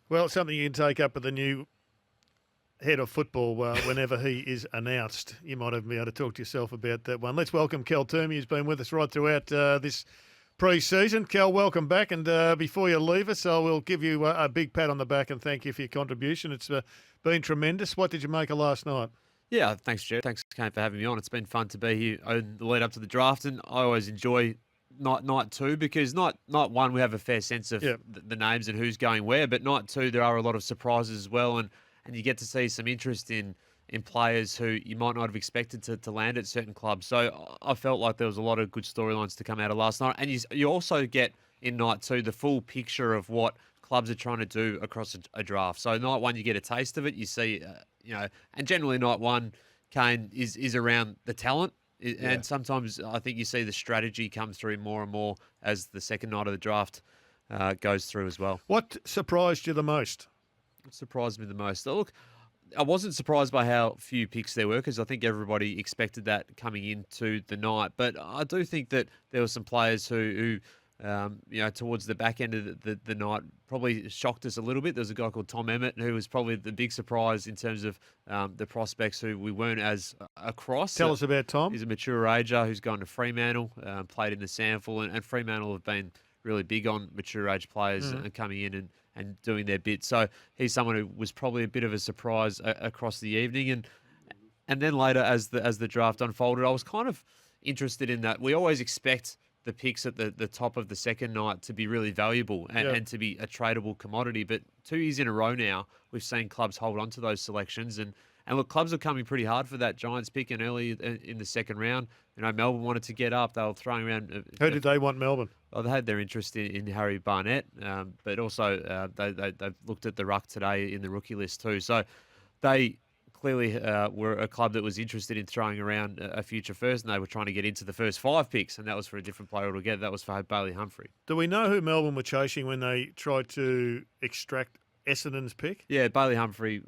Well, something you can take up with the new head of football whenever he is announced. You might even be able to talk to yourself about that one. Let's welcome Callum Twomey, who's been with us right throughout this pre-season. Cal, welcome back. And before you leave us, I will give you a big pat on the back and thank you for your contribution. It's been tremendous. What did you make of last night? Yeah, thanks, Gerard. Thanks, Kane, for having me on. It's been fun to be here in the lead up to the draft, and I always enjoy night two because night one we have a fair sense of the names and who's going where, but night two there are a lot of surprises as well, and you get to see some interest in players who you might not have expected to land at certain clubs. So I felt like there was a lot of good storylines to come out of last night, and you also get in night two the full picture of what clubs are trying to do across a draft. So night one you get a taste of it. You see, and generally night one, Kane is around the talent. And sometimes I think you see the strategy come through more and more as the second night of the draft goes through as well. What surprised you the most? What surprised me the most? Look, I wasn't surprised by how few picks there were because I think everybody expected that coming into the night. But I do think that there were some players who towards the back end of the night probably shocked us a little bit. There was a guy called Tom Emmett who was probably the big surprise in terms of the prospects who we weren't as across. Tell us about Tom. He's a mature ager who's gone to Fremantle, played in the Sample, and Fremantle have been really big on mature age players coming in and doing their bit. So he's someone who was probably a bit of a surprise across the evening. And then later as the draft unfolded, I was kind of interested in that. We always expect the picks at the top of the second night to be really valuable and to be a tradable commodity. But 2 years in a row now, we've seen clubs hold on to those selections. And look, clubs are coming pretty hard for that Giants pick and early in the second round. Melbourne wanted to get up. They were throwing around. Who did they want, Melbourne? Well, they had their interest in Harry Barnett, but also they've looked at the ruck today in the rookie list too. So they clearly were a club that was interested in throwing around a future first, and they were trying to get into the first 5 picks, and that was for a different player altogether. That was for Bailey Humphrey. Do we know who Melbourne were chasing when they tried to extract Essendon's pick? Yeah, Bailey Humphrey,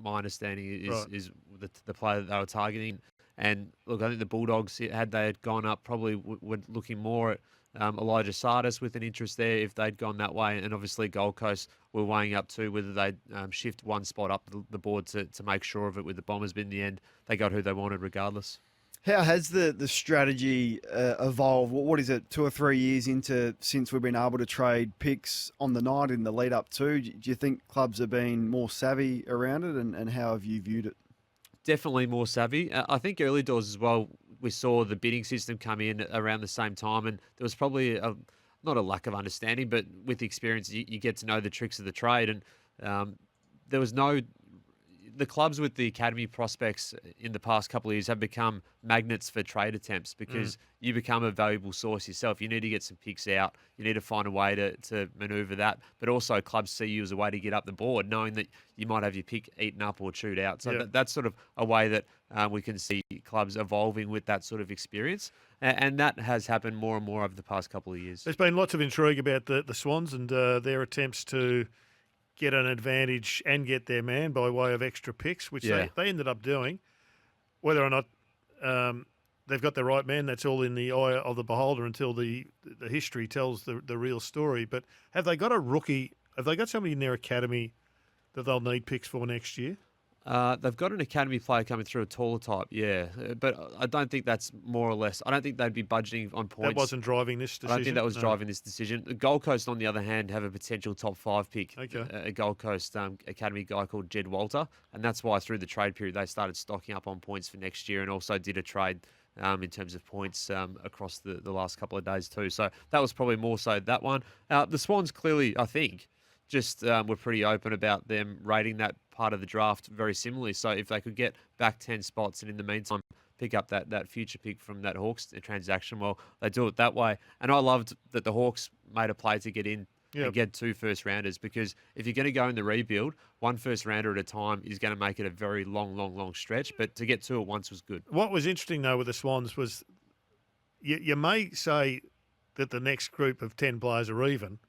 my understanding is the player that they were targeting. And look, I think the Bulldogs, had they had gone up, probably were looking more at Elijah Sardis with an interest there if they'd gone that way. And obviously Gold Coast were weighing up too whether they'd shift one spot up the board to make sure of it with the Bombers. But in the end, they got who they wanted regardless. How has the strategy evolved? What is it, 2 or 3 years since we've been able to trade picks on the night in the lead up to? Do you think clubs have been more savvy around it, and how have you viewed it? Definitely more savvy. I think early doors as well, we saw the bidding system come in around the same time, and there was probably not a lack of understanding, but with experience, you get to know the tricks of the trade. And there was the clubs with the academy prospects in the past couple of years have become magnets for trade attempts because you become a valuable source yourself. You need to get some picks out. You need to find a way to manoeuvre that. But also clubs see you as a way to get up the board, knowing that you might have your pick eaten up or chewed out. So that's sort of a way that we can see clubs evolving with that sort of experience. And that has happened more and more over the past couple of years. There's been lots of intrigue about the Swans and their attempts to get an advantage and get their man by way of extra picks, which they ended up doing. Whether or not they've got the right man, that's all in the eye of the beholder until the history tells the real story. But have they got a rookie? Have they got somebody in their academy that they'll need picks for next year? They've got an academy player coming through, a taller type, but I don't think that's more or less. I don't think they'd be budgeting on points. That wasn't driving this decision? I don't think that was driving this decision. The Gold Coast, on the other hand, have a potential top 5 pick. Okay. A Gold Coast academy guy called Jed Walter, and that's why through the trade period they started stocking up on points for next year and also did a trade in terms of points across the last couple of days too. So that was probably more so that one. The Swans clearly, I think, just were pretty open about them rating that part of the draft very similarly. So if they could get back 10 spots and in the meantime pick up that future pick from that Hawks transaction, well, they do it that way. And I loved that the Hawks made a play to get in and get 2 first-rounders, because if you're going to go in the rebuild, 1 first-rounder at a time is going to make it a very long stretch. But to get 2 at once was good. What was interesting, though, with the Swans was you may say that the next group of 10 players are even,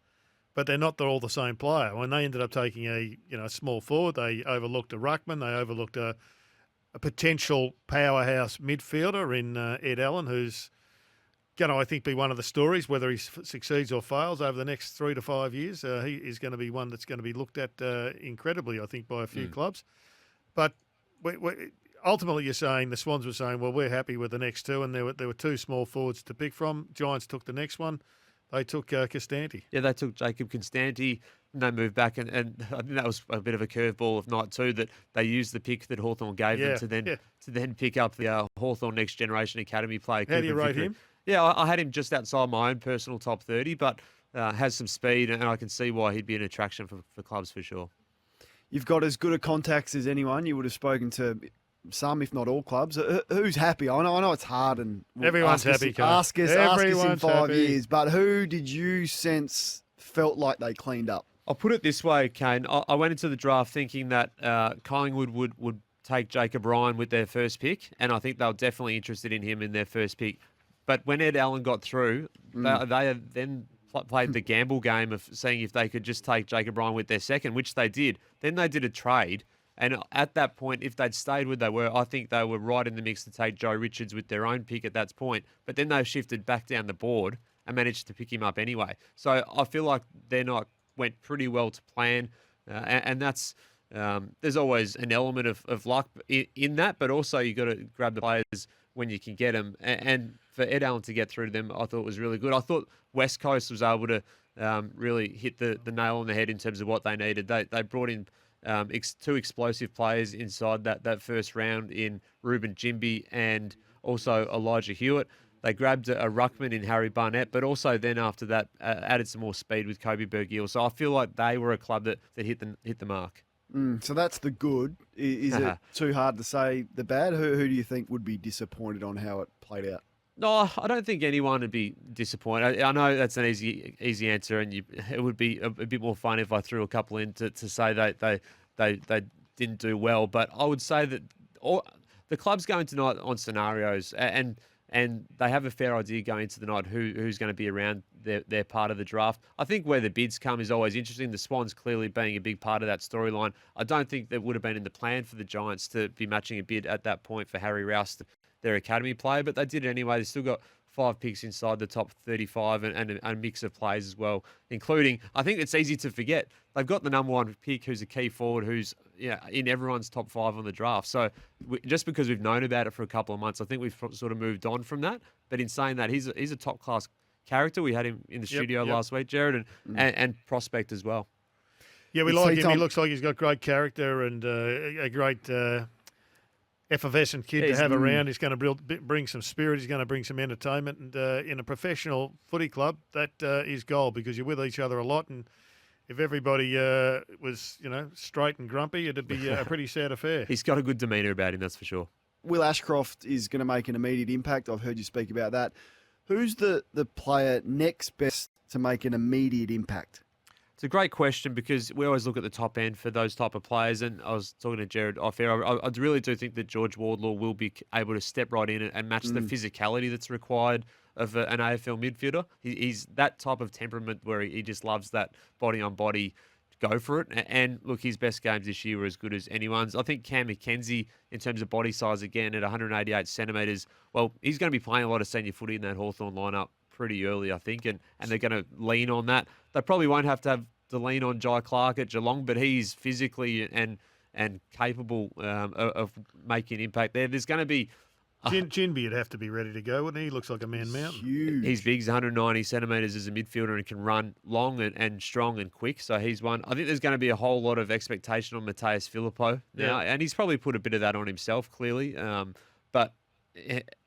but they're not all the same player. When they ended up taking a small forward, they overlooked a ruckman, they overlooked a potential powerhouse midfielder in Ed Allen, who's going to, I think, be one of the stories, whether he succeeds or fails over the next 3 to 5 years. He is going to be one that's going to be looked at incredibly, I think, by a few clubs. But ultimately, you're saying, the Swans were saying, well, we're happy with the next two, and there were two small forwards to pick from. Giants took the next one. They took Costanti. Yeah, they took Jacob Constanti, and they moved back, and I think that was a bit of a curveball of night too, that they used the pick that Hawthorn gave them to then pick up the Hawthorn Next Generation Academy player. How do you rate him? Yeah, I had him just outside my own personal top 30, but has some speed, and I can see why he'd be an attraction for clubs for sure. You've got as good a contacts as anyone. You would have spoken to some, if not all, clubs. Who's happy? I know it's hard, and everyone's happy. Ask us in 5 years. But who did you sense felt like they cleaned up? I'll put it this way, Kane. I went into the draft thinking that Collingwood would take Jacob Ryan with their first pick, and I think they were definitely interested in him in their first pick. But when Ed Allen got through, they then played the gamble game of seeing if they could just take Jacob Ryan with their second, which they did. Then they did a trade. And at that point, if they'd stayed where they were, I think they were right in the mix to take Joe Richards with their own pick at that point. But then they shifted back down the board and managed to pick him up anyway. So I feel like their night went pretty well to plan. And that's there's always an element of luck in that, but also you got to grab the players when you can get them. And for Ed Allen to get through to them, I thought was really good. I thought West Coast was able to really hit the nail on the head in terms of what they needed. They brought in two explosive players inside that first round in Ruben Jimby and also Elijah Hewitt. They grabbed a ruckman in Harry Barnett, but also then after that added some more speed with Kobe Bergiel. So I feel like they were a club that hit the mark. So that's the good. Is it too hard to say the bad? Who do you think would be disappointed on how it played out? No, I don't think anyone would be disappointed. I know that's an easy answer, and it would be a bit more fun if I threw a couple in to say they didn't do well. But I would say that the club's going tonight on scenarios, and they have a fair idea going into the night who's going to be around their part of the draft. I think where the bids come is always interesting. The Swans clearly being a big part of that storyline. I don't think that would have been in the plan for the Giants to be matching a bid at that point for Harry Rouse, their academy player, but they did it anyway. They still got 5 picks inside the top 35 and a mix of players as well, including, I think it's easy to forget, they've got the number 1 pick who's a key forward who's in everyone's top 5 on the draft. So just because we've known about it for a couple of months, I think we've sort of moved on from that. But in saying that, he's a top-class character. We had him in the studio last week, Gerard, and prospect as well. Yeah, we like him. He looks like he's got great character and a great effervescent kid to have around. He's going to bring some spirit. He's going to bring some entertainment. And in a professional footy club, that is gold because you're with each other a lot. And if everybody was, straight and grumpy, it'd be a pretty sad affair. He's got a good demeanour about him, that's for sure. Will Ashcroft is going to make an immediate impact. I've heard you speak about that. Who's the player next best to make an immediate impact? It's a great question because we always look at the top end for those type of players. And I was talking to Gerard off air. I really do think that George Wardlaw will be able to step right in and match the physicality that's required of an AFL midfielder. He's that type of temperament where he just loves that body-on-body, go for it. And look, his best games this year were as good as anyone's. I think Cam McKenzie, in terms of body size, again, at 188 centimetres, well, he's going to be playing a lot of senior footy in that Hawthorn lineup pretty early, I think, and they're going to lean on that. They probably won't have to lean on Jai Clark at Geelong, but he's physically and capable of making impact there. There's going to be... Ginby would have to be ready to go, wouldn't he? He looks like a man mountain. Huge. He's big, he's 190 centimetres as a midfielder and can run long and strong and quick, so he's one. I think there's going to be a whole lot of expectation on Mateus Filippo now, and he's probably put a bit of that on himself, clearly, but...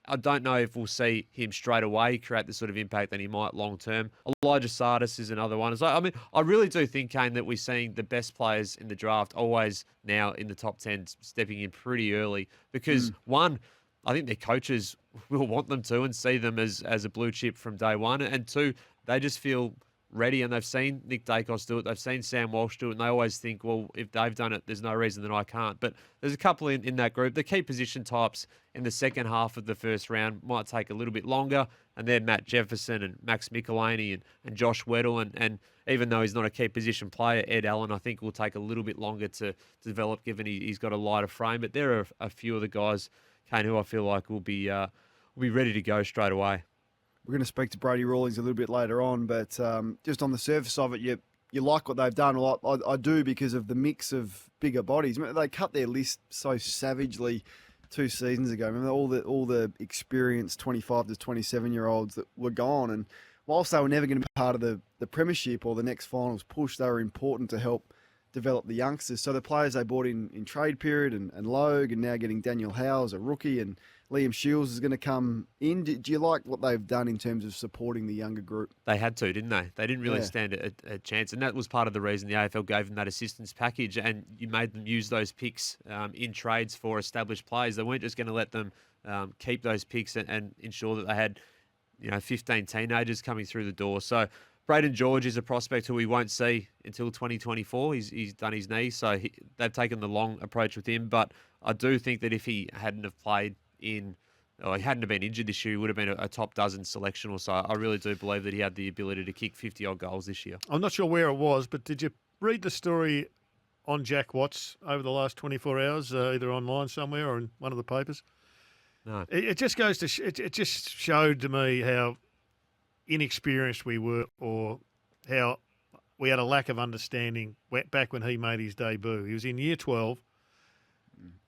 I don't know if we'll see him straight away create the sort of impact that he might long term. Elijah Sardis is another one. So, I mean, I really do think, Kane, that we're seeing the best players in the draft always now in the top 10 stepping in pretty early because, one, I think their coaches will want them to and see them as a blue chip from day one. And two, they just feel ready and they've seen Nick Dacos do it. They've seen Sam Walsh do it. And they always think, well, if they've done it, there's no reason that I can't. But there's a couple in that group. The key position types in the second half of the first round might take a little bit longer. And they're Matt Jefferson and Max Michelini and Josh Weddle. And even though he's not a key position player, Ed Allen, I think, will take a little bit longer to develop given he's got a lighter frame. But there are a few of the guys, Kane, who I feel like will be ready to go straight away. We're going to speak to Brady Rawlings a little bit later on, but just on the surface of it, you like what they've done. Well, I do, because of the mix of bigger bodies. They cut their list so savagely 2 seasons ago. Remember all the experienced 25 to 27-year-olds that were gone, and whilst they were never going to be part of the premiership or the next finals push, they were important to help develop the youngsters. So the players they bought in trade period and Logue, and now getting Daniel Howe as a rookie, and Liam Shields is going to come in. Do you like what they've done in terms of supporting the younger group? They had to, didn't they? They didn't really stand a chance, and that was part of the reason the AFL gave them that assistance package, and you made them use those picks in trades for established players. They weren't just going to let them keep those picks and ensure that they had 15 teenagers coming through the door. So Braden George is a prospect who we won't see until 2024. He's done his knee, so they've taken the long approach with him. But I do think that if he hadn't have played he hadn't have been injured this year, he would have been a top dozen selection or so. I really do believe that he had the ability to kick 50-odd goals this year. I'm not sure where it was, but did you read the story on Jack Watts over the last 24 hours, either online somewhere or in one of the papers? No. It just goes to it just showed to me how inexperienced we were, or how we had a lack of understanding back when he made his debut. He was in year 12.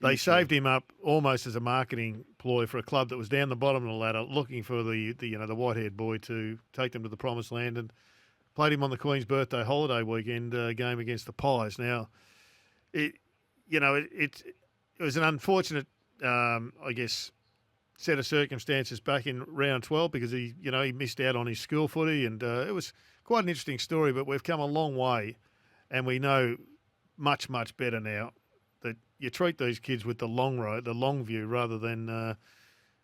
They saved him up almost as a marketing ploy for a club that was down the bottom of the ladder, looking for the white-haired boy to take them to the promised land, and played him on the Queen's birthday holiday weekend game against the Pies. Now, it was an unfortunate, I guess, set of circumstances back in round 12, because he missed out on his school footy, and it was quite an interesting story. But we've come a long way, and we know much, much better now that you treat these kids with the long road, the long view, rather than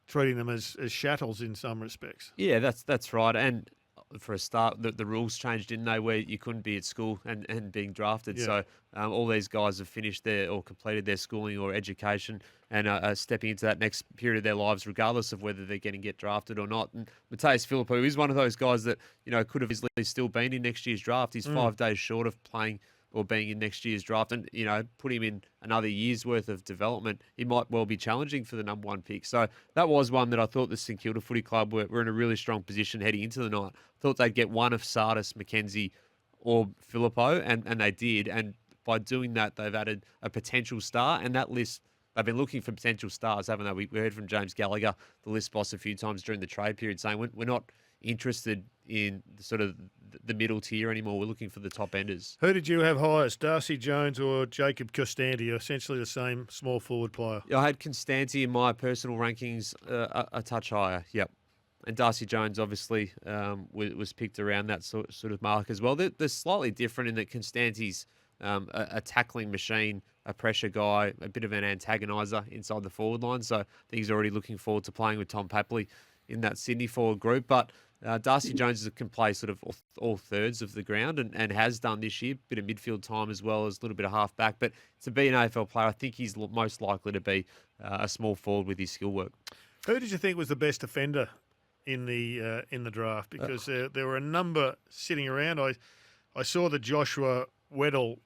treating them as chattels in some respects. Yeah, that's right. And for a start, the rules changed, didn't they, where you couldn't be at school and being drafted. Yeah. So all these guys have finished or completed their schooling or education, and are stepping into that next period of their lives, regardless of whether they're going to get drafted or not. And Mateus Philippou is one of those guys that could have easily still been in next year's draft. He's 5 days short of playing or being in next year's draft, and put him in another year's worth of development, he might well be challenging for the number 1 pick. So that was one that I thought the St Kilda Footy Club were in a really strong position heading into the night. I thought they'd get one of Sardis, McKenzie, or Philippou, and they did. And by doing that, they've added a potential star, and that list, they've been looking for potential stars, haven't they? We heard from James Gallagher, the list boss, a few times during the trade period, saying we're not interested in sort of the middle tier anymore. We're looking for the top enders. Who did you have highest, Darcy Jones or Jacob Costanti? Essentially the same small forward player. I had Costanti in my personal rankings a touch higher. Yep. And Darcy Jones obviously was picked around that sort of mark as well. They're slightly different in that Constanti's a tackling machine, a pressure guy, a bit of an antagoniser inside the forward line. So I think he's already looking forward to playing with Tom Papley in that Sydney forward group. But Darcy Jones can play sort of all thirds of the ground and has done this year, bit of midfield time as well as a little bit of half back. But to be an AFL player, I think he's most likely to be a small forward with his skill work. Who did you think was the best defender in the draft? Because there were a number sitting around. I saw the Joshua Weddle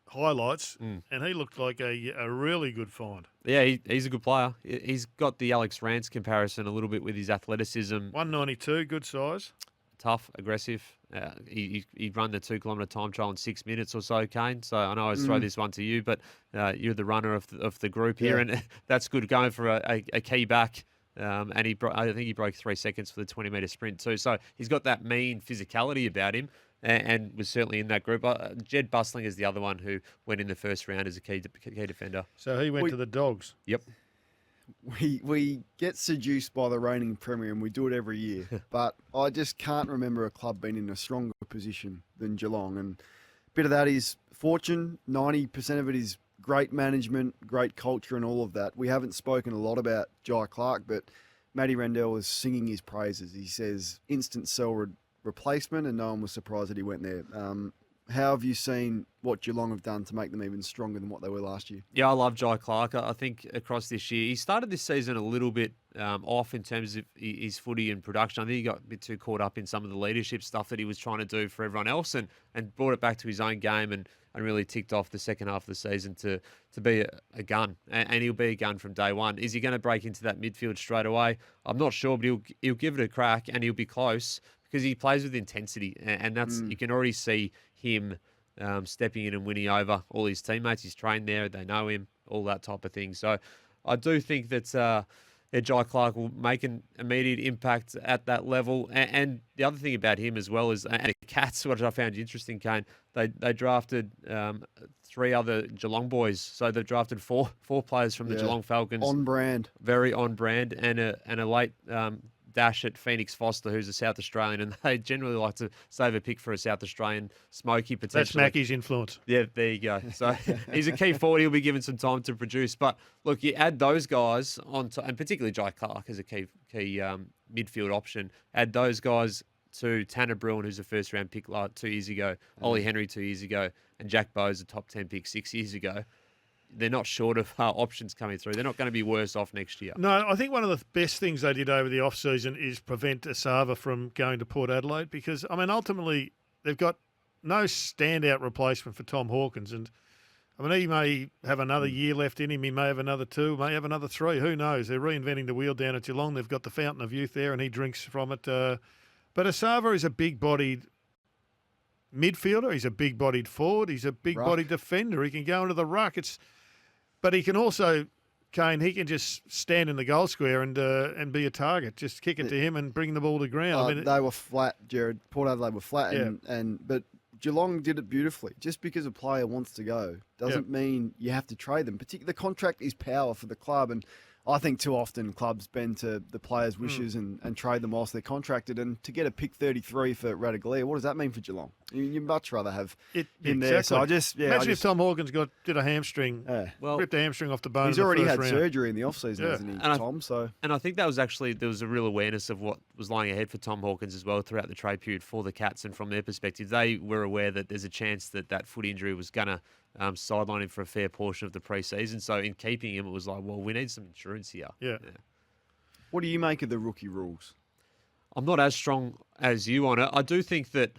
highlights, and he looked like a really good find. Yeah, he's a good player. He's got the Alex Rance comparison a little bit with his athleticism. 192, good size. Tough, aggressive. He run the 2 kilometre time trial in 6 minutes or so, Kane. So I know I always throw this one to you, but you're the runner of the group here, and that's good going for a key back. And I think he broke 3 seconds for the 20-metre sprint too. So he's got that mean physicality about him, and was certainly in that group. Jed Bustling is the other one who went in the first round as a key defender. So he went to the Dogs. Yep. We get seduced by the reigning premier, and we do it every year. But I just can't remember a club being in a stronger position than Geelong. And a bit of that is fortune. 90% of it is great management, great culture, and all of that. We haven't spoken a lot about Jai Clark, but Matty Rendell was singing his praises. He says instant sell replacement, and no one was surprised that he went there. how have you seen what Geelong have done to make them even stronger than what they were last year? Yeah, I love Jai Clark. I think across this year, he started this season a little bit off in terms of his footy and production. I think he got a bit too caught up in some of the leadership stuff that he was trying to do for everyone else and brought it back to his own game and really ticked off the second half of the season to be a gun. And he'll be a gun from day one. Is he going to break into that midfield straight away? I'm not sure, but he'll give it a crack and he'll be close because he plays with intensity. And that's you can already see him stepping in and winning over all his teammates. He's trained there. They know him, all that type of thing. So I do think that Jai Clark will make an immediate impact at that level. And the other thing about him as well is, and the Cats, what I found interesting, Kane, they drafted 3 other Geelong boys. So they've drafted four players from the Geelong Falcons. On brand. Very on brand. And a late dash at Phoenix Foster, who's a South Australian, and they generally like to save a pick for a South Australian smoky potentially. That's Mackey's influence. Yeah, there you go. So he's a key forward. He'll be given some time to produce. But look, you add those guys on, and particularly Jai Clark as a key midfield option. Add those guys to Tanner Bruin, who's a first-round pick 2 years ago, Ollie Henry 2 years ago, and Jack Bowes, a top 10 pick 6 years ago. They're not short of options coming through. They're not going to be worse off next year. No, I think one of the best things they did over the off-season is prevent Asava from going to Port Adelaide because, I mean, ultimately they've got no standout replacement for Tom Hawkins. And, I mean, he may have another year left in him. He may have another 2, may have another 3. Who knows? They're reinventing the wheel down at Geelong. They've got the Fountain of Youth there and he drinks from it. But Asava is a big-bodied midfielder. He's a big-bodied forward. He's a big-bodied defender. He can go into the ruck. But he can also, Kane, he can just stand in the goal square and be a target. Just kick it to him and bring the ball to ground. I mean, they were flat, Gerard. Port Adelaide were flat, Yeah. But Geelong did it beautifully. Just because a player wants to go doesn't mean you have to trade them. Particularly, the contract is power for the club, and I think too often clubs bend to the players' wishes and trade them whilst they're contracted. And to get a pick 33 for Radaglia, what does that mean for Geelong? You'd much rather have him there. So imagine if Tom Hawkins did a hamstring, ripped a hamstring off the bone. He's already had surgery in the off-season, hasn't he, and Tom? And I think that was there was a real awareness of what was lying ahead for Tom Hawkins as well throughout the trade period for the Cats. And from their perspective, they were aware that there's a chance that foot injury was going to sideline him for a fair portion of the pre-season. So in keeping him, it was like, well, we need some insurance here. Yeah. What do you make of the rookie rules? I'm not as strong as you on it. I do think that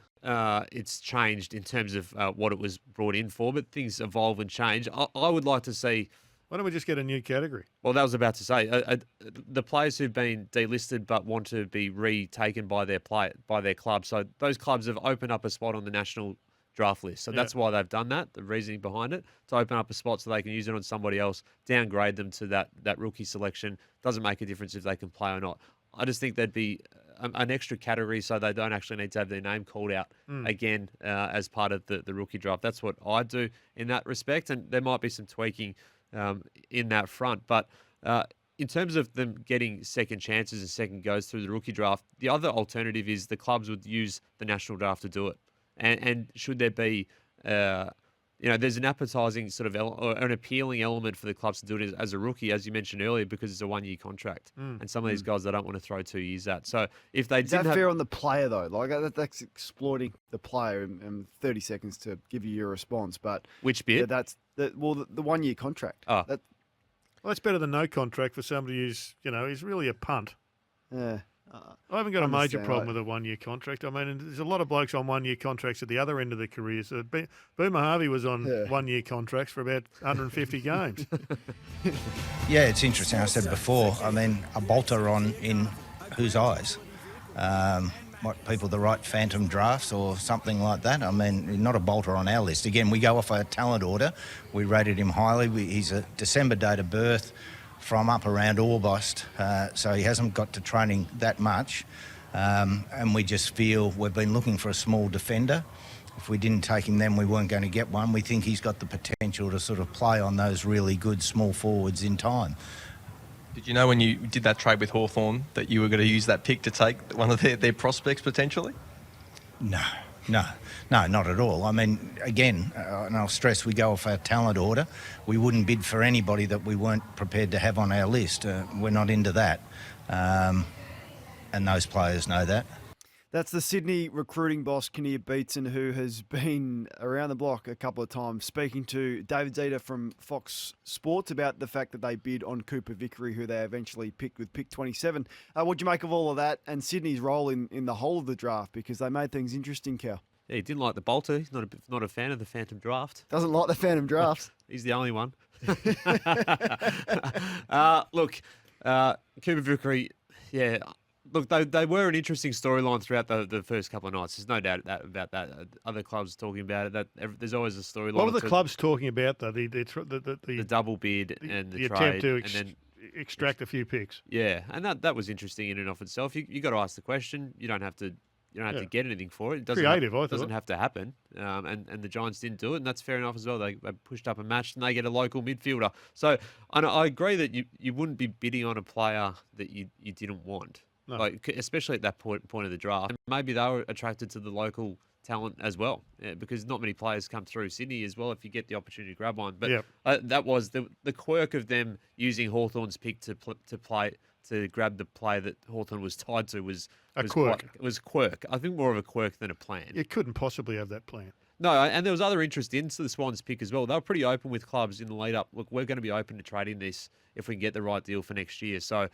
it's changed in terms of what it was brought in for, but things evolve and change. I would like to see... Why don't we just get a new category? Well, that was about to say. The players who've been delisted but want to be retaken by their club. So those clubs have opened up a spot on the national draft list. So that's why they've done that, the reasoning behind it, to open up a spot so they can use it on somebody else, downgrade them to that rookie selection. Doesn't make a difference if they can play or not. I just think there'd be an extra category so they don't actually need to have their name called out again as part of the rookie draft. That's what I do in that respect, and there might be some tweaking in that front. But in terms of them getting second chances and second goes through the rookie draft, the other alternative is the clubs would use the national draft to do it. And should there be, there's an appetizing sort of or an appealing element for the clubs to do it as a rookie, as you mentioned earlier, because it's a 1-year contract. And some of these guys they don't want to throw 2 years at. So if they didn't fair on the player, though? Like that's exploiting the player in 30 seconds to give you your response. But which bit? That's the 1-year contract. Oh. Well, that's better than no contract for somebody who's, is really a punt. Yeah. I haven't got a major problem with a 1-year contract. I mean, there's a lot of blokes on 1-year contracts at the other end of their career. So Boomer Harvey was on 1-year contracts for about 150 games. Yeah, it's interesting. I said before, I mean, a bolter in whose eyes? What people that write phantom drafts or something like that? I mean, not a bolter on our list. Again, we go off a talent order. We rated him highly. He's a December date of birth, from up around Orbost, so he hasn't got to training that much, and we just feel we've been looking for a small defender. If we didn't take him then, we weren't going to get one. We think he's got the potential to sort of play on those really good small forwards in time. Did you know when you did that trade with Hawthorn that you were going to use that pick to take one of their prospects potentially? No, not at all. I mean, again, and I'll stress, we go off our talent order. We wouldn't bid for anybody that we weren't prepared to have on our list. We're not into that. And those players know that. That's the Sydney recruiting boss, Kinnear Beatson, who has been around the block a couple of times, speaking to David Zeta from Fox Sports about the fact that they bid on Cooper Vickery, who they eventually picked with pick 27. What do you make of all of that and Sydney's role in the whole of the draft? Because they made things interesting, Cal. Yeah, he didn't like the bolter. He's not a fan of the Phantom Draft. Doesn't like the Phantom Draft. He's the only one. Look, Cooper Vickery, yeah. Look, they were an interesting storyline throughout the first couple of nights. There's no doubt about that. Other clubs talking about it. There's always a storyline. What were the clubs talking about, though? The double bid and the trade, attempt to and then extract a few picks. Yeah, and that was interesting in and of itself. You got to ask the question. You don't have to get anything for it. It doesn't Creative, I thought. Doesn't have to happen. And the Giants didn't do it, and that's fair enough as well. They pushed up a match, and they get a local midfielder. So I agree that you wouldn't be bidding on a player that you didn't want. No. Like, especially at that point of the draft. And maybe they were attracted to the local talent as well, because not many players come through Sydney as well if you get the opportunity to grab one. But that was the quirk of them using Hawthorn's pick to grab the player that Hawthorn was tied to was quirk. It was quirk. I think more of a quirk than a plan. You couldn't possibly have that plan. No, and there was other interest into the Swans pick as well. They were pretty open with clubs in the lead up. Look, we're going to be open to trading this if we can get the right deal for next year. So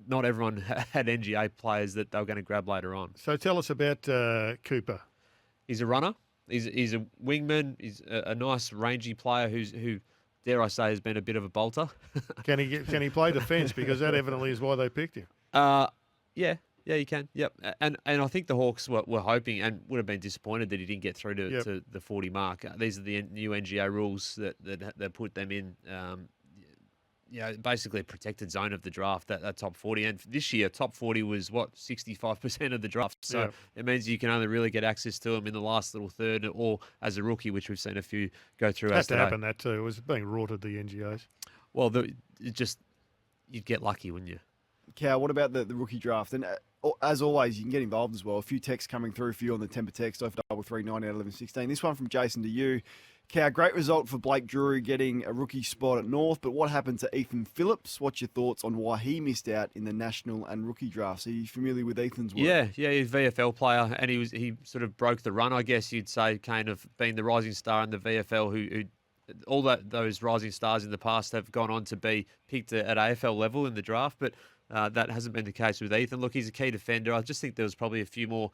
not everyone had NGA players that they were going to grab later on. So tell us about Cooper. He's a runner. He's a wingman. He's a nice rangy player who, dare I say, has been a bit of a bolter. Can he play defence? Because that evidently is why they picked him. Yeah, he can. Yep. And I think the Hawks were hoping and would have been disappointed that he didn't get through to the 40 mark. These are the new NGA rules that put them in. Basically a protected zone of the draft, that top 40. And this year, top 40 was, 65% of the draft. So it means you can only really get access to them in the last little third or as a rookie, which we've seen a few go through. Has to happen, that too. It was being wrought at the NGOs. Well, you'd get lucky, wouldn't you? Cal, what about the rookie draft? And as always, you can get involved as well. A few texts coming through for you on the temper text, 03391116. This one from Jason to you. Cow, great result for Blake Drury getting a rookie spot at North, but what happened to Ethan Phillips? What's your thoughts on why he missed out in the national and rookie drafts? Are you familiar with Ethan's work? Yeah, he's a VFL player, and he sort of broke the run, I guess you'd say, Kane, of being the rising star in the VFL who all those rising stars in the past have gone on to be picked at AFL level in the draft, but that hasn't been the case with Ethan. Look, he's a key defender. I just think there was probably a few more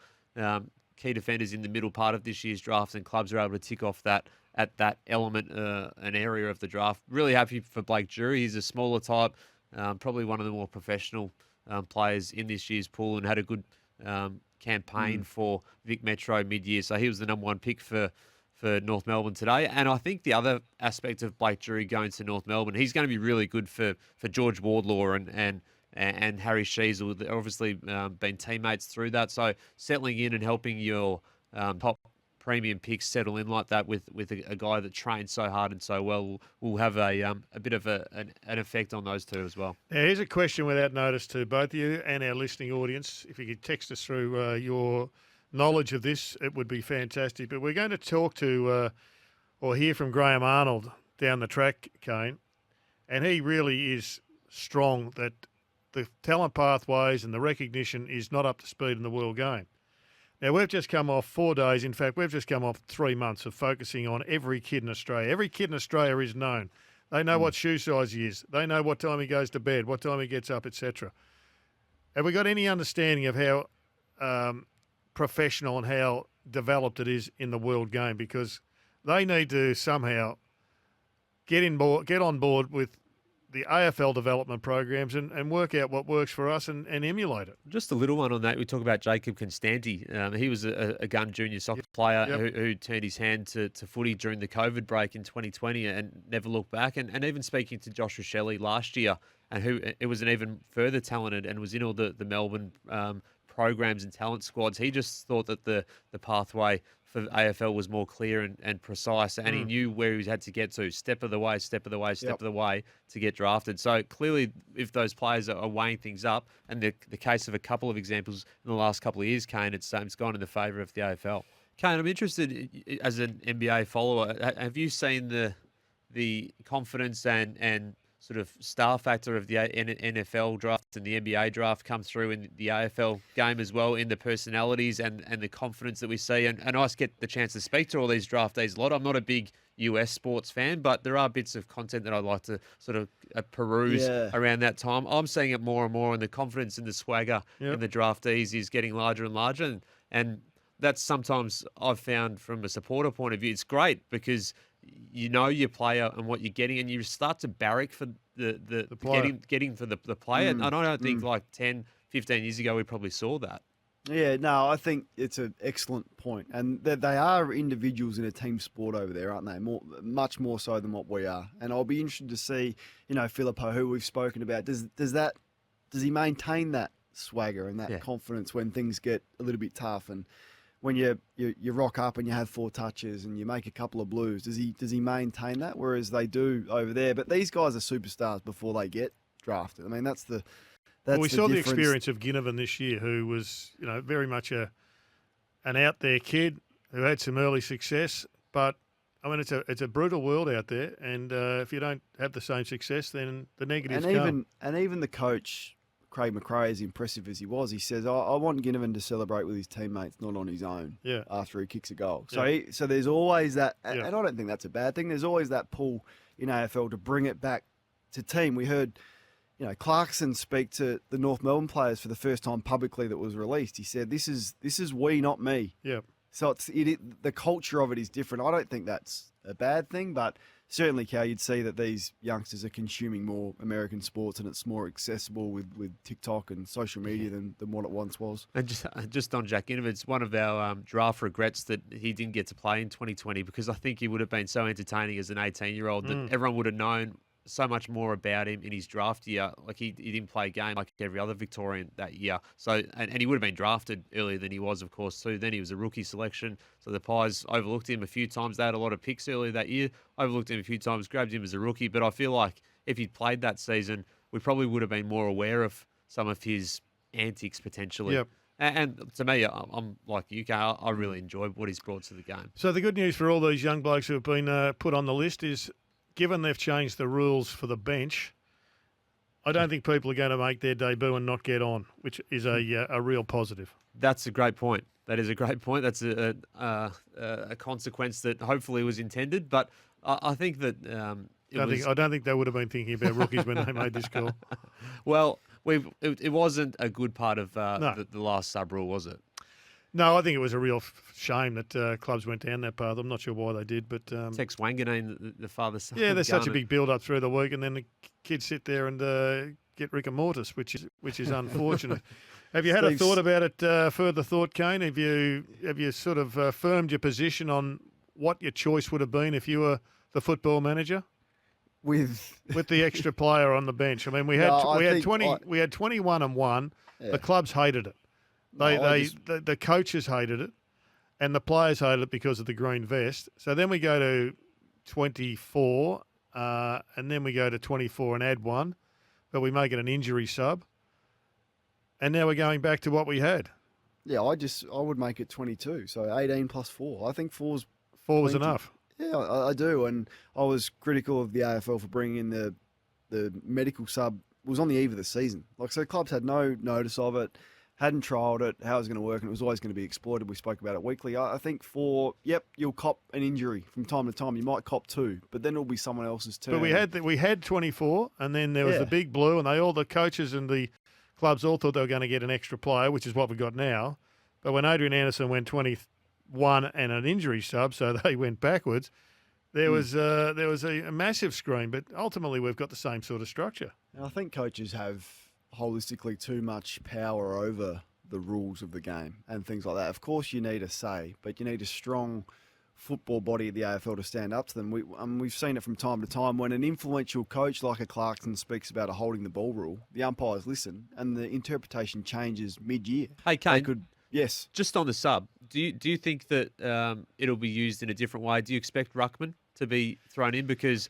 key defenders in the middle part of this year's draft, and clubs are able to tick off that at that element, an area of the draft. Really happy for Blake Drury. He's a smaller type, probably one of the more professional players in this year's pool, and had a good campaign for Vic Metro mid-year. So he was the number one pick for North Melbourne today. And I think the other aspect of Blake Drury going to North Melbourne, he's going to be really good for George Wardlaw and Harry Sheasel. They've obviously been teammates through that. So settling in and helping your top premium picks settle in like that with a guy that trains so hard and so well will have a bit of an effect on those two as well. Now, here's a question without notice to both of you and our listening audience. If you could text us through your knowledge of this, it would be fantastic. But we're going to talk to or hear from Graham Arnold down the track, Kane, and he really is strong that the talent pathways and the recognition is not up to speed in the world game. Now, we've just come off 4 days. In fact, we've just come off 3 months of focusing on every kid in Australia. Every kid in Australia is known. They know what shoe size he is. They know what time he goes to bed, what time he gets up, etc. Have we got any understanding of how professional and how developed it is in the world game? Because they need to somehow get on board with the AFL development programs and work out what works for us and emulate it. Just a little one on that. We talk about Jacob Constanti. He was a gun junior soccer player who turned his hand to footy during the COVID break in 2020 and never looked back. And even speaking to Josh Shelley last year, and who it was an even further talented and was in all the Melbourne programs and talent squads. He just thought that the pathway for AFL was more clear and precise, and he knew where he had to get to, step of the way to get drafted. So clearly, if those players are weighing things up, and the case of a couple of examples in the last couple of years, Kane, it's gone in the favour of the AFL. Kane, I'm interested, as an NBA follower, have you seen the confidence and sort of star factor of the NFL draft and the NBA draft come through in the AFL game as well, in the personalities and the confidence that we see. And I get the chance to speak to all these draftees a lot. I'm not a big US sports fan, but there are bits of content that I like to sort of peruse around that time. I'm seeing it more and more, and the confidence and the swagger in the draftees is getting larger and larger. And that's sometimes I've found from a supporter point of view, it's great because you know your player and what you're getting, and you start to barrack for the getting for the player. And I don't think like 10, 15 years ago we probably saw that. Yeah, no, I think it's an excellent point. And they are individuals in a team sport over there, aren't they? Much more so than what we are. And I'll be interested to see, Filippo, who we've spoken about, does he maintain that swagger and that confidence when things get a little bit tough? And when you rock up and you have 4 touches and you make a couple of blues, does he maintain that? Whereas they do over there. But these guys are superstars before they get drafted. I mean, that's the we saw the experience of Ginnivan this year, who was very much an out there kid who had some early success. But I mean, it's a brutal world out there, and if you don't have the same success, then the negatives come. And even the coach, Craig McRae, as impressive as he was, he says, I want Ginnivan to celebrate with his teammates, not on his own after he kicks a goal. So so there's always that, and I don't think that's a bad thing. There's always that pull in AFL to bring it back to team. We heard Clarkson speak to the North Melbourne players for the first time publicly that was released. He said, this is we, not me. Yeah. So the culture of it is different. I don't think that's a bad thing, but certainly, Cal, you'd see that these youngsters are consuming more American sports, and it's more accessible with TikTok and social media than what it once was. And just on Jack Ginnivan, it's one of our draft regrets that he didn't get to play in 2020, because I think he would have been so entertaining as an 18-year-old that everyone would have known so much more about him in his draft year. Like he didn't play a game like every other Victorian that year. So and he would have been drafted earlier than he was, of course, too. Then he was a rookie selection. So the Pies overlooked him a few times. They had a lot of picks earlier that year. Overlooked him a few times, grabbed him as a rookie. But I feel like if he'd played that season, we probably would have been more aware of some of his antics potentially. Yep. And to me, I'm like you, Carl. I really enjoy what he's brought to the game. So the good news for all these young blokes who have been put on the list is, given they've changed the rules for the bench, I don't think people are going to make their debut and not get on, which is a real positive. That's a great point. That is a great point. That's a consequence that hopefully was intended. But I think that I don't think they would have been thinking about rookies when they made this call. Well, it wasn't a good part of the last sub rule, was it? No, I think it was a real shame that clubs went down that path. I'm not sure why they did, but Tex Wanganeen, the father-son. Yeah, there's such a big build-up through the week, and then the kids sit there and get rigor mortis, which is unfortunate. Have you had a thought about it? Further thought, Kane? Have you sort of firmed your position on what your choice would have been if you were the football manager with the extra player on the bench? I mean, we had 21 and 1. Yeah. The clubs hated it. The coaches hated it, and the players hated it because of the green vest. So then we go to 24, and then we go to 24 and add 1, but we make it an injury sub. And now we're going back to what we had. Yeah, I would make it 22, so 18 plus 4. I think 4 was enough. Yeah, I do, and I was critical of the AFL for bringing in the medical sub. It was on the eve of the season. So clubs had no notice of it. Hadn't trialled it, how it was going to work, and it was always going to be exploited. We spoke about it weekly. I think you'll cop an injury from time to time. You might cop 2, but then it'll be someone else's turn. But we had 24, and then there was the big blue, and all the coaches and the clubs all thought they were going to get an extra player, which is what we got now. But when Adrian Anderson went 21 and an injury sub, so they went backwards, there was a massive scream. But ultimately, we've got the same sort of structure. And I think coaches have holistically too much power over the rules of the game and things like that. Of course, you need a say, but you need a strong football body at the AFL to stand up to them. We've seen it from time to time when an influential coach like a Clarkson speaks about a holding the ball rule, the umpires listen, and the interpretation changes mid-year. Hey, Kane, yes. Just on the sub, do you think that it'll be used in a different way? Do you expect ruckman to be thrown in? Because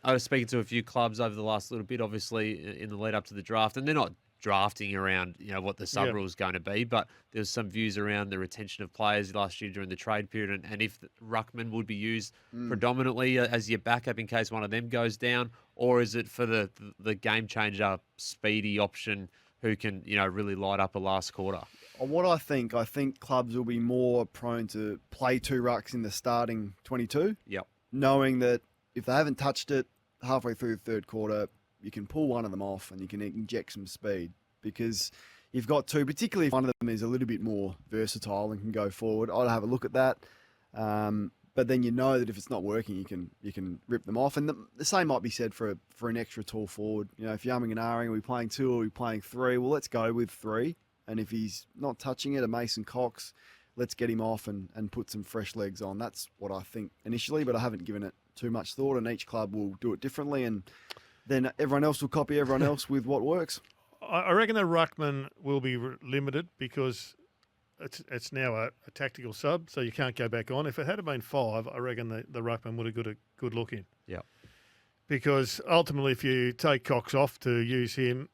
I was speaking to a few clubs over the last little bit, obviously, in the lead up to the draft, and they're not drafting around, what the sub rule is going to be, but there's some views around the retention of players last year during the trade period, and if ruckman would be used predominantly as your backup in case one of them goes down, or is it for the game changer, speedy option who can, really light up a last quarter? What I think clubs will be more prone to play 2 rucks in the starting 22. Yep. Knowing that if they haven't touched it halfway through the third quarter, you can pull one of them off and you can inject some speed, because you've got 2, particularly if one of them is a little bit more versatile and can go forward. I'd have a look at that. But then you know that if it's not working, you can rip them off. And the same might be said for an extra tall forward. If you're umming and ahhing, are we playing 2 or are we playing 3? Well, let's go with 3. And if he's not touching it, a Mason Cox, let's get him off and put some fresh legs on. That's what I think initially, but I haven't given it too much thought, and each club will do it differently, and then everyone else will copy everyone else with what works. I reckon the ruckman will be limited because it's now a tactical sub, so you can't go back on. If it had been 5, I reckon the ruckman would have got a good look in. Yeah. Because ultimately, if you take Cox off to use him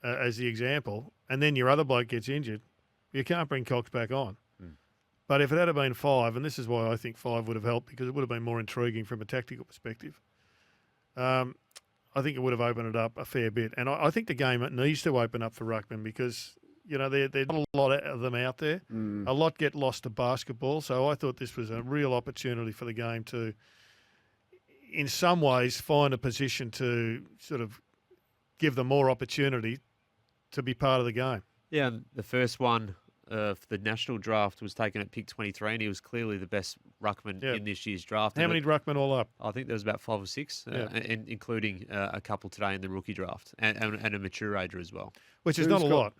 as the example, and then your other bloke gets injured, you can't bring Cox back on. But if it had been 5, and this is why I think 5 would have helped, because it would have been more intriguing from a tactical perspective, I think it would have opened it up a fair bit. And I think the game needs to open up for ruckman because, there's not a lot of them out there. A lot get lost to basketball. So I thought this was a real opportunity for the game to, in some ways, find a position to sort of give them more opportunity to be part of the game. Yeah, and the first one for the national draft was taken at pick 23, and he was clearly the best ruckman in this year's draft. How many ruckmen all up? I think there was about 5 or 6, and including a couple today in the rookie draft, and a mature ager as well. Which is not a lot.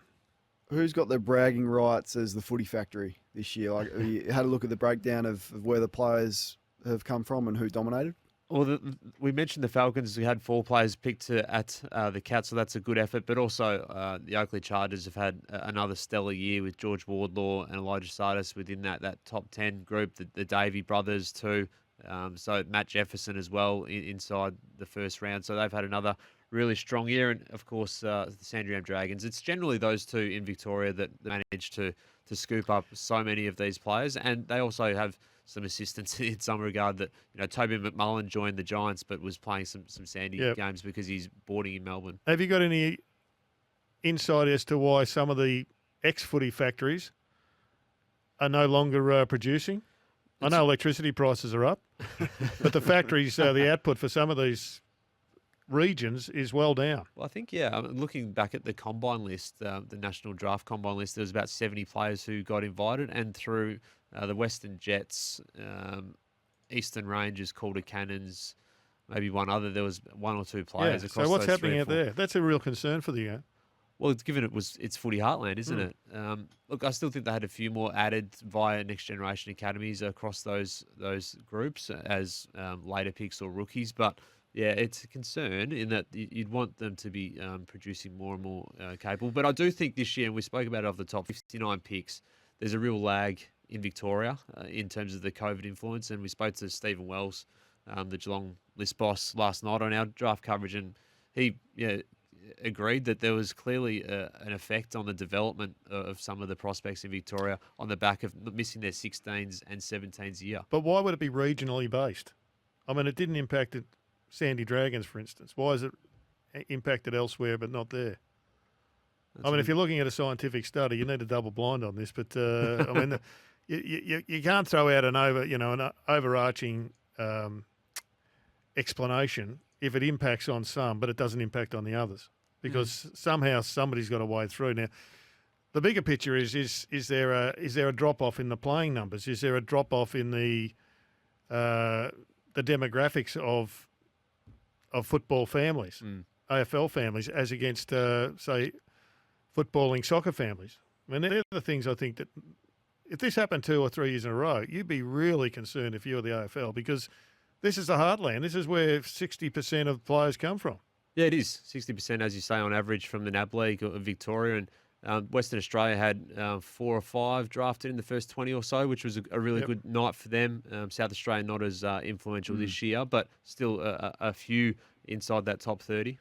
Who's got the bragging rights as the Footy Factory this year? Like, you had a look at the breakdown of where the players have come from and who dominated? Well, we mentioned the Falcons. We had 4 players picked at the Cats, so that's a good effort. But also the Oakley Chargers have had another stellar year with George Wardlaw and Elijah Sardis within that top 10 group. The Davey brothers too. So Matt Jefferson as well inside the first round. So they've had another really strong year. And, of course, the Sandringham Dragons. It's generally those 2 in Victoria that manage to scoop up so many of these players. And they also have some assistance in some regard that, Toby McMullen joined the Giants but was playing some Sandy games because he's boarding in Melbourne. Have you got any insight as to why some of the ex-footy factories are no longer producing? I know electricity prices are up, but the factories, the output for some of these regions is well down. Well, I think, looking back at the combine list, the National Draft combine list, there was about 70 players who got invited, and through the Western Jets, Eastern Rangers, Calder Cannons, maybe one other, there was 1 or 2 players across so what's those happening out there? That's a real concern for the game. Well, given it's footy heartland, isn't it? Look, I still think they had a few more added via Next Generation Academies across those groups as later picks or rookies. But, yeah, it's a concern in that you'd want them to be producing more and more capable. But I do think this year, and we spoke about it off the top, 59 picks, there's a real lag in Victoria in terms of the COVID influence. And we spoke to Stephen Wells, the Geelong list boss, last night on our draft coverage, and he agreed that there was clearly an effect on the development of some of the prospects in Victoria on the back of missing their 16s and 17s a year. But why would it be regionally based? I mean, it didn't impact Sandy Dragons, for instance. Why is it impacted elsewhere but not there? If you're looking at a scientific study, you need a double blind on this. But you can't throw out an overarching explanation if it impacts on some, but it doesn't impact on the others, because somehow somebody's got to wade through. Now, the bigger picture is there a drop off in the playing numbers? Is there a drop off in the demographics of football families, AFL families, as against say footballing soccer families? I mean, they're the things I think that if this happened 2 or 3 years in a row, you'd be really concerned if you were the AFL, because this is the heartland. This is where 60% of players come from. Yeah, it is. 60%, as you say, on average from the NAB League of Victoria. And Western Australia had 4 or 5 drafted in the first 20 or so, which was a really good night for them. South Australia not as influential this year, but still a few inside that top 30.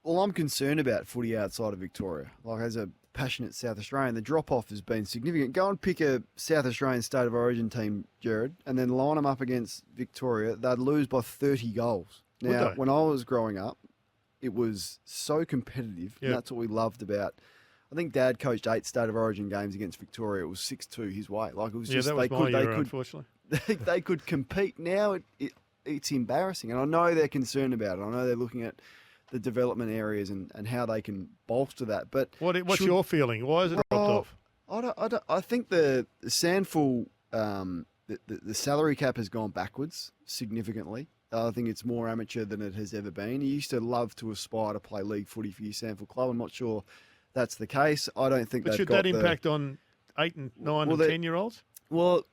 Well, I'm concerned about footy outside of Victoria. Like, as a passionate South Australian, the drop-off has been significant. Go and pick a South Australian State of Origin team, Gerard, and then line them up against Victoria. They'd lose by 30 goals. Now, when I was growing up, it was so competitive, and that's what we loved about. I think Dad coached 8 State of Origin games against Victoria. It was 6-2 his way. Like, it was just that was my era, unfortunately. They could compete. Now it's embarrassing, and I know they're concerned about it. I know they're looking at the development areas and how they can bolster that. But what's your feeling? Why is it dropped off? I think the Sandful, the salary cap has gone backwards significantly. I think it's more amateur than it has ever been. You used to love to aspire to play league footy for your Sandful club. I'm not sure that's the case. I don't think. But should that impact on 8 and 9 and 10-year-olds? Well,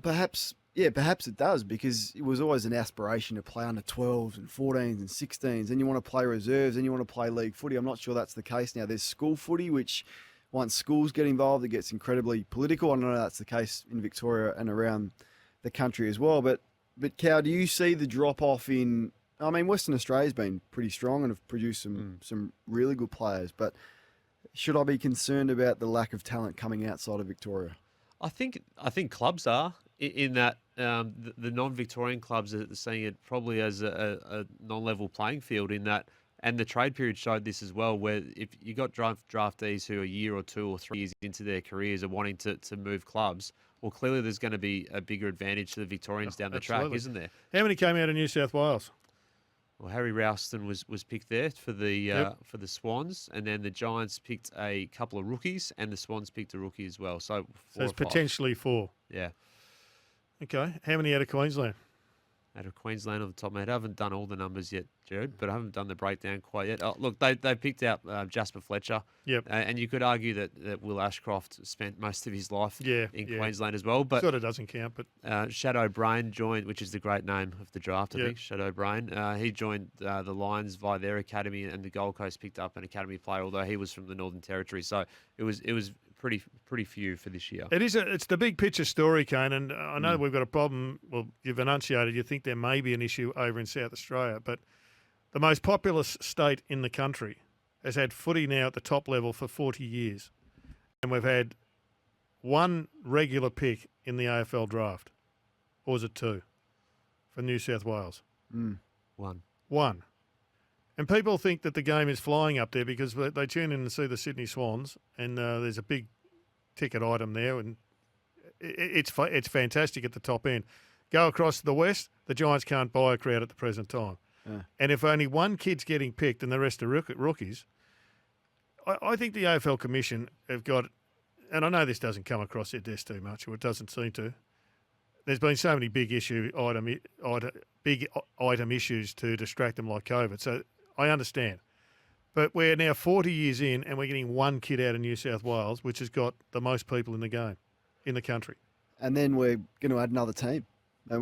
perhaps. Yeah, perhaps it does, because it was always an aspiration to play under 12s and 14s and 16s. Then you want to play reserves, and you want to play league footy. I'm not sure that's the case now. There's school footy, which once schools get involved, it gets incredibly political. I know that's the case in Victoria and around the country as well. But Cal, do you see the drop-off in... I mean, Western Australia's been pretty strong and have produced some really good players. But should I be concerned about the lack of talent coming outside of Victoria? I think clubs are, in that the non-Victorian clubs are seeing it probably as a non-level playing field, in that, and the trade period showed this as well, where if you got draftees who are a year or 2 or 3 years into their careers are wanting to move clubs, well, clearly there's going to be a bigger advantage to the Victorians down the track, isn't there? How many came out of New South Wales? Well, Harry Ralston was picked there for the Swans, and then the Giants picked a couple of rookies, and the Swans picked a rookie as well. So there's potentially 4. Yeah. Okay. How many out of Queensland? Out of Queensland, off the top of my head, I haven't done all the numbers yet, Gerard, but I haven't done the breakdown quite yet. Oh, look, they picked out Jasper Fletcher. Yep. And you could argue that Will Ashcroft spent most of his life in Queensland as well. But sort of doesn't count. But Shadow Brain joined, which is the great name of the draft, I think, Shadow Brain. He joined the Lions via their academy, and the Gold Coast picked up an academy player, although he was from the Northern Territory. So it was pretty few for this year. It's the big picture story, Kane, and I know we've got a problem. Well, you've enunciated you think there may be an issue over in South Australia, but the most populous state in the country has had footy now at the top level for 40 years, and we've had 1 regular pick in the AFL Draft, or was it 2 for New South Wales? 1. And people think that the game is flying up there because they tune in and see the Sydney Swans, and there's a big ticket item there, and it's fantastic at the top end. Go across to the West, the Giants can't buy a crowd at the present time. Yeah. And if only 1 kid's getting picked and the rest are rookies, I think the AFL Commission have got, and I know this doesn't come across their desk too much, or it doesn't seem to. There's been so many big item issues to distract them, like COVID. So I understand. But we're now 40 years in, and we're getting 1 kid out of New South Wales, which has got the most people in the game, in the country. And then we're going to add another team.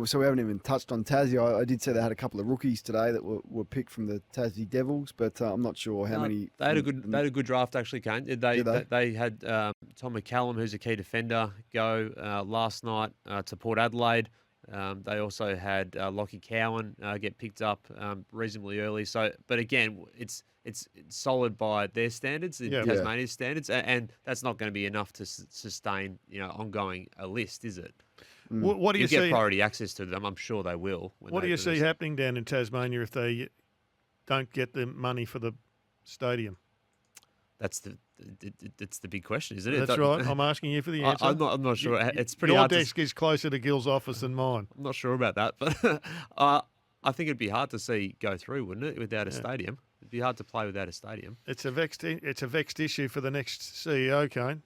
So we haven't even touched on Tassie. I did say they had a couple of rookies today that were picked from the Tassie Devils, but I'm not sure how many. They had a good draft, actually, Kane. They had Tom McCallum, who's a key defender, go last night to Port Adelaide. They also had Lockie Cowan get picked up reasonably early. So, but again, it's solid by their standards, Tasmania's standards, and that's not going to be enough to sustain ongoing a list, is it? What do you see? Get priority access to them. I'm sure they will. What do you see happening down in Tasmania if they don't get the money for the stadium? That's the big question, isn't it? That's right. I'm asking you for the answer. I'm not sure. It's pretty hard. Your desk is closer to Gil's office than mine. I'm not sure about that, but I think it'd be hard to see go through, wouldn't it, without a stadium? It'd be hard to play without a stadium. It's a vexed issue for the next CEO, Kane.